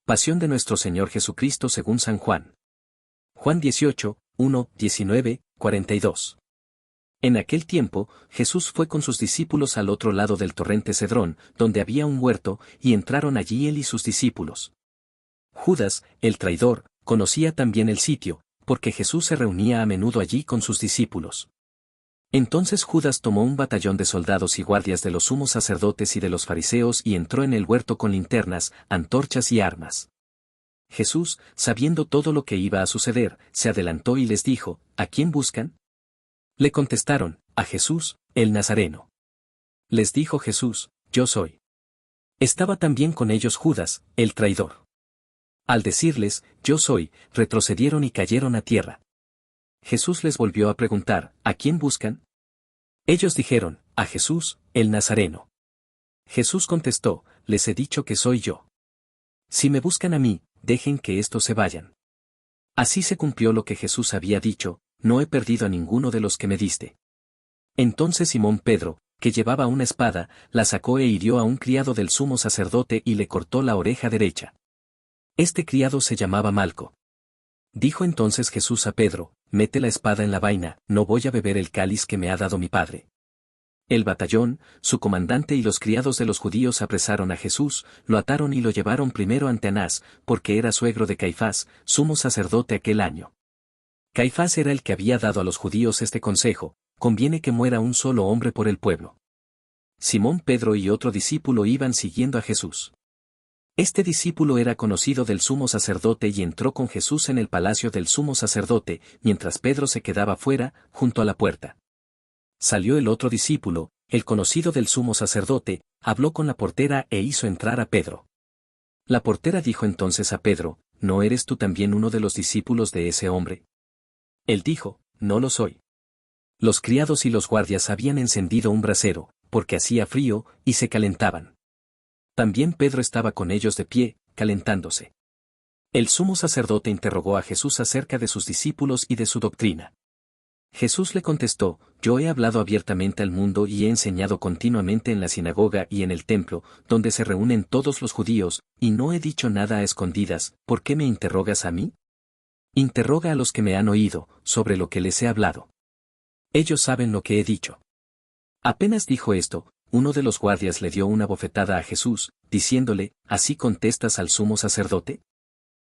Pasión de nuestro Señor Jesucristo según San Juan. Juan 18, 1, 19, 42. En aquel tiempo, Jesús fue con sus discípulos al otro lado del torrente Cedrón, donde había un huerto, y entraron allí él y sus discípulos. Judas, el traidor, conocía también el sitio, porque Jesús se reunía a menudo allí con sus discípulos. Entonces Judas tomó un batallón de soldados y guardias de los sumos sacerdotes y de los fariseos y entró en el huerto con linternas, antorchas y armas. Jesús, sabiendo todo lo que iba a suceder, se adelantó y les dijo, ¿a quién buscan? Le contestaron, a Jesús, el Nazareno. Les dijo Jesús, yo soy. Estaba también con ellos Judas, el traidor. Al decirles, yo soy, retrocedieron y cayeron a tierra. Jesús les volvió a preguntar, ¿a quién buscan? Ellos dijeron, a Jesús, el Nazareno. Jesús contestó, les he dicho que soy yo. Si me buscan a mí, dejen que estos se vayan. Así se cumplió lo que Jesús había dicho, no he perdido a ninguno de los que me diste. Entonces Simón Pedro, que llevaba una espada, la sacó e hirió a un criado del sumo sacerdote y le cortó la oreja derecha. Este criado se llamaba Malco. Dijo entonces Jesús a Pedro, mete la espada en la vaina, no voy a beber el cáliz que me ha dado mi padre. El batallón, su comandante y los criados de los judíos apresaron a Jesús, lo ataron y lo llevaron primero ante Anás, porque era suegro de Caifás, sumo sacerdote aquel año. Caifás era el que había dado a los judíos este consejo, conviene que muera un solo hombre por el pueblo. Simón Pedro y otro discípulo iban siguiendo a Jesús. Este discípulo era conocido del sumo sacerdote y entró con Jesús en el palacio del sumo sacerdote, mientras Pedro se quedaba fuera, junto a la puerta. Salió el otro discípulo, el conocido del sumo sacerdote, habló con la portera e hizo entrar a Pedro. La portera dijo entonces a Pedro, ¿no eres tú también uno de los discípulos de ese hombre? Él dijo, no lo soy. Los criados y los guardias habían encendido un brasero, porque hacía frío, y se calentaban. También Pedro estaba con ellos de pie, calentándose. El sumo sacerdote interrogó a Jesús acerca de sus discípulos y de su doctrina. Jesús le contestó, yo he hablado abiertamente al mundo y he enseñado continuamente en la sinagoga y en el templo, donde se reúnen todos los judíos, y no he dicho nada a escondidas, ¿por qué me interrogas a mí? Interroga a los que me han oído, sobre lo que les he hablado. Ellos saben lo que he dicho. Apenas dijo esto, uno de los guardias le dio una bofetada a Jesús, diciéndole, ¿así contestas al sumo sacerdote?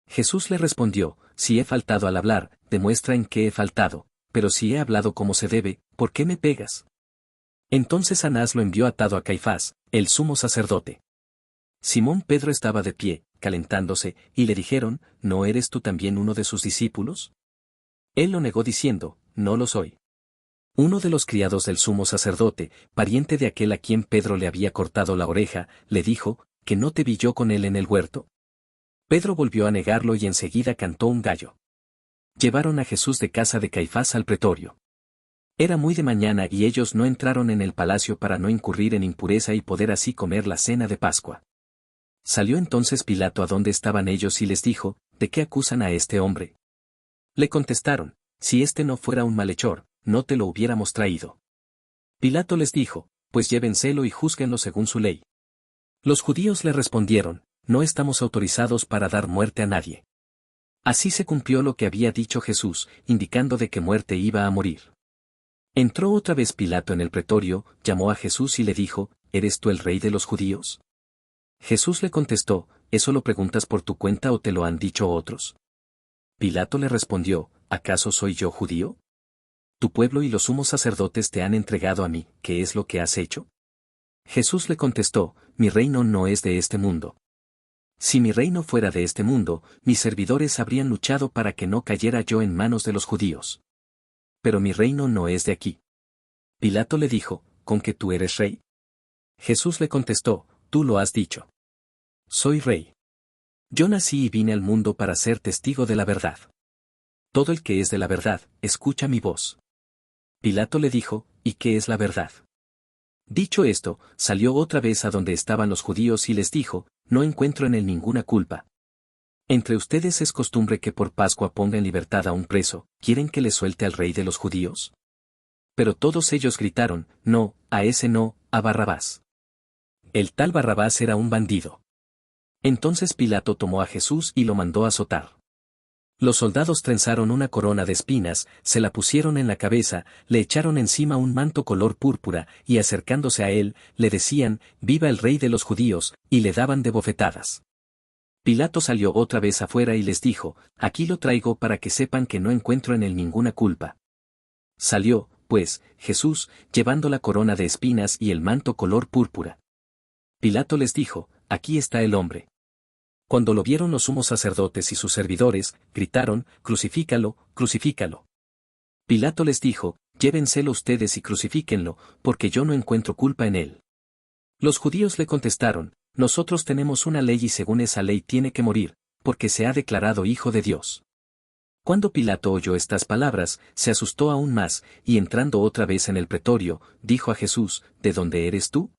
Jesús le respondió, si he faltado al hablar, demuestra en qué he faltado, pero si he hablado como se debe, ¿por qué me pegas? Entonces Anás lo envió atado a Caifás, el sumo sacerdote. Simón Pedro estaba de pie, calentándose, y le dijeron, ¿no eres tú también uno de sus discípulos? Él lo negó diciendo, no lo soy. Uno de los criados del sumo sacerdote, pariente de aquel a quien Pedro le había cortado la oreja, le dijo, ¿que no te vi yo con él en el huerto? Pedro volvió a negarlo y enseguida cantó un gallo. Llevaron a Jesús de casa de Caifás al pretorio. Era muy de mañana y ellos no entraron en el palacio para no incurrir en impureza y poder así comer la cena de Pascua. Salió entonces Pilato a donde estaban ellos y les dijo, ¿de qué acusan a este hombre? Le contestaron, si este no fuera un malhechor, no te lo hubiéramos traído. Pilato les dijo, pues llévenselo y júzguenlo según su ley. Los judíos le respondieron, no estamos autorizados para dar muerte a nadie. Así se cumplió lo que había dicho Jesús, indicando de qué muerte iba a morir. Entró otra vez Pilato en el pretorio, llamó a Jesús y le dijo, ¿eres tú el rey de los judíos? Jesús le contestó, ¿eso lo preguntas por tu cuenta o te lo han dicho otros? Pilato le respondió, ¿acaso soy yo judío? Tu pueblo y los sumos sacerdotes te han entregado a mí, ¿qué es lo que has hecho? Jesús le contestó, mi reino no es de este mundo. Si mi reino fuera de este mundo, mis servidores habrían luchado para que no cayera yo en manos de los judíos. Pero mi reino no es de aquí. Pilato le dijo, ¿con que tú eres rey? Jesús le contestó, tú lo has dicho. Soy rey. Yo nací y vine al mundo para ser testigo de la verdad. Todo el que es de la verdad, escucha mi voz. Pilato le dijo, ¿y qué es la verdad? Dicho esto, salió otra vez a donde estaban los judíos y les dijo, no encuentro en él ninguna culpa. Entre ustedes es costumbre que por Pascua ponga en libertad a un preso, ¿quieren que le suelte al rey de los judíos? Pero todos ellos gritaron, no, a ese no, a Barrabás. El tal Barrabás era un bandido. Entonces Pilato tomó a Jesús y lo mandó azotar. Los soldados trenzaron una corona de espinas, se la pusieron en la cabeza, le echaron encima un manto color púrpura, y acercándose a él, le decían, «Viva el rey de los judíos», y le daban de bofetadas. Pilato salió otra vez afuera y les dijo, «Aquí lo traigo para que sepan que no encuentro en él ninguna culpa». Salió, pues, Jesús, llevando la corona de espinas y el manto color púrpura. Pilato les dijo, «Aquí está el hombre». Cuando lo vieron los sumos sacerdotes y sus servidores, gritaron, «Crucifícalo, crucifícalo». Pilato les dijo, «Llévenselo ustedes y crucifíquenlo, porque yo no encuentro culpa en él». Los judíos le contestaron, «Nosotros tenemos una ley y según esa ley tiene que morir, porque se ha declarado hijo de Dios». Cuando Pilato oyó estas palabras, se asustó aún más, y entrando otra vez en el pretorio, dijo a Jesús, «¿De dónde eres tú?».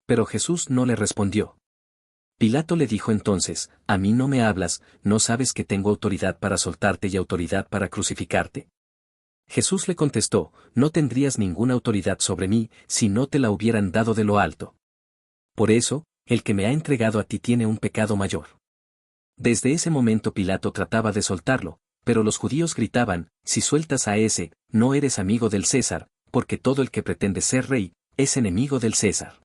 Pero Jesús no le respondió. Pilato le dijo entonces, «¿A mí no me hablas, no sabes que tengo autoridad para soltarte y autoridad para crucificarte?». Jesús le contestó, «No tendrías ninguna autoridad sobre mí, si no te la hubieran dado de lo alto. Por eso, el que me ha entregado a ti tiene un pecado mayor». Desde ese momento Pilato trataba de soltarlo, pero los judíos gritaban, «Si sueltas a ese, no eres amigo del César, porque todo el que pretende ser rey, es enemigo del César».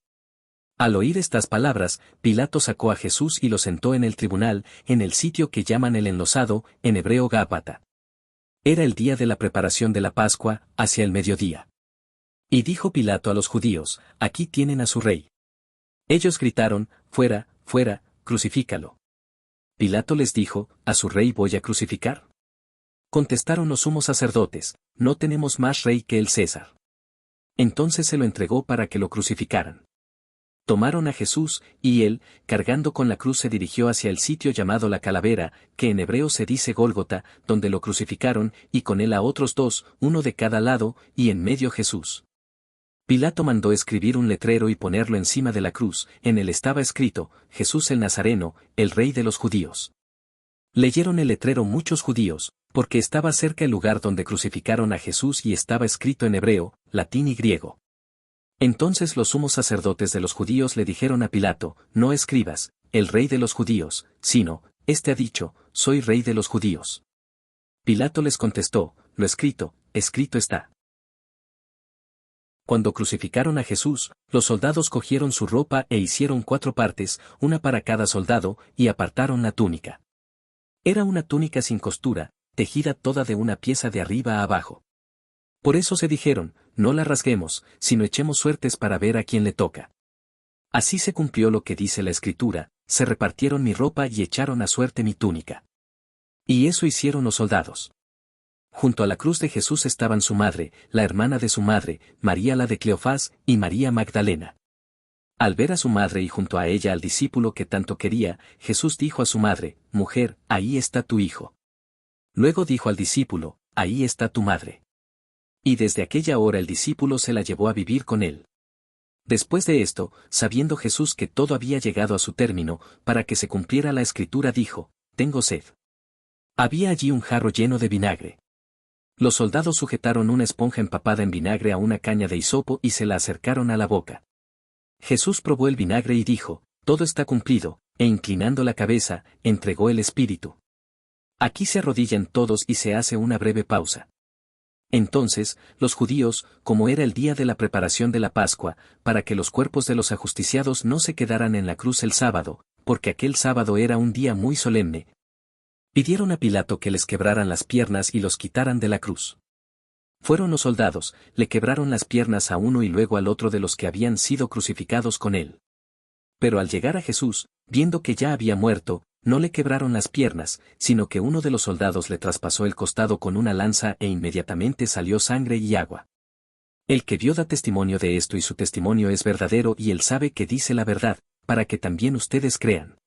Al oír estas palabras, Pilato sacó a Jesús y lo sentó en el tribunal, en el sitio que llaman el enlosado, en hebreo Gábata. Era el día de la preparación de la Pascua, hacia el mediodía. Y dijo Pilato a los judíos, «Aquí tienen a su rey». Ellos gritaron, «Fuera, fuera, crucifícalo». Pilato les dijo, «¿A su rey voy a crucificar?». Contestaron los sumos sacerdotes, «No tenemos más rey que el César». Entonces se lo entregó para que lo crucificaran. Tomaron a Jesús, y él, cargando con la cruz se dirigió hacia el sitio llamado la Calavera, que en hebreo se dice Gólgota, donde lo crucificaron, y con él a otros dos, uno de cada lado, y en medio Jesús. Pilato mandó escribir un letrero y ponerlo encima de la cruz, en él estaba escrito, «Jesús el Nazareno, el rey de los judíos». Leyeron el letrero muchos judíos, porque estaba cerca el lugar donde crucificaron a Jesús y estaba escrito en hebreo, latín y griego. Entonces los sumos sacerdotes de los judíos le dijeron a Pilato, «No escribas, el rey de los judíos, sino, este ha dicho, soy rey de los judíos». Pilato les contestó, «Lo escrito, escrito está». Cuando crucificaron a Jesús, los soldados cogieron su ropa e hicieron 4 partes, una para cada soldado, y apartaron la túnica. Era una túnica sin costura, tejida toda de una pieza de arriba a abajo. Por eso se dijeron, «No la rasguemos, sino echemos suertes para ver a quién le toca». Así se cumplió lo que dice la Escritura, «Se repartieron mi ropa y echaron a suerte mi túnica». Y eso hicieron los soldados. Junto a la cruz de Jesús estaban su madre, la hermana de su madre, María la de Cleofás, y María Magdalena. Al ver a su madre y junto a ella al discípulo que tanto quería, Jesús dijo a su madre, «Mujer, ahí está tu hijo». Luego dijo al discípulo, «Ahí está tu madre». Y desde aquella hora el discípulo se la llevó a vivir con él. Después de esto, sabiendo Jesús que todo había llegado a su término, para que se cumpliera la Escritura dijo, «Tengo sed». Había allí un jarro lleno de vinagre. Los soldados sujetaron una esponja empapada en vinagre a una caña de hisopo y se la acercaron a la boca. Jesús probó el vinagre y dijo, «Todo está cumplido», e inclinando la cabeza, entregó el espíritu. Aquí se arrodillan todos y se hace una breve pausa. Entonces, los judíos, como era el día de la preparación de la Pascua, para que los cuerpos de los ajusticiados no se quedaran en la cruz el sábado, porque aquel sábado era un día muy solemne, pidieron a Pilato que les quebraran las piernas y los quitaran de la cruz. Fueron los soldados, le quebraron las piernas a uno y luego al otro de los que habían sido crucificados con él. Pero al llegar a Jesús, viendo que ya había muerto, no le quebraron las piernas, sino que uno de los soldados le traspasó el costado con una lanza e inmediatamente salió sangre y agua. El que vio da testimonio de esto y su testimonio es verdadero y él sabe que dice la verdad, para que también ustedes crean.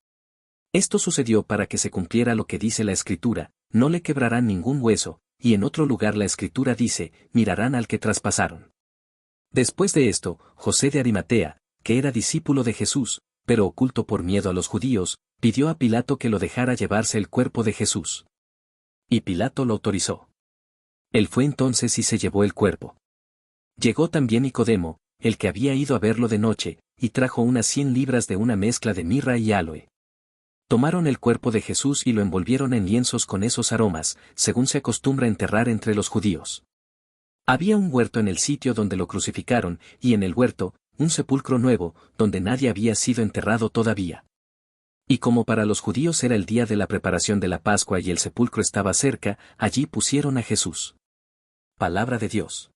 Esto sucedió para que se cumpliera lo que dice la Escritura, no le quebrarán ningún hueso, y en otro lugar la Escritura dice, mirarán al que traspasaron. Después de esto, José de Arimatea, que era discípulo de Jesús, pero oculto por miedo a los judíos, pidió a Pilato que lo dejara llevarse el cuerpo de Jesús. Y Pilato lo autorizó. Él fue entonces y se llevó el cuerpo. Llegó también Nicodemo, el que había ido a verlo de noche, y trajo unas 100 libras de una mezcla de mirra y áloe. Tomaron el cuerpo de Jesús y lo envolvieron en lienzos con esos aromas, según se acostumbra enterrar entre los judíos. Había un huerto en el sitio donde lo crucificaron, y en el huerto, un sepulcro nuevo, donde nadie había sido enterrado todavía. Y como para los judíos era el día de la preparación de la Pascua y el sepulcro estaba cerca, allí pusieron a Jesús. Palabra de Dios.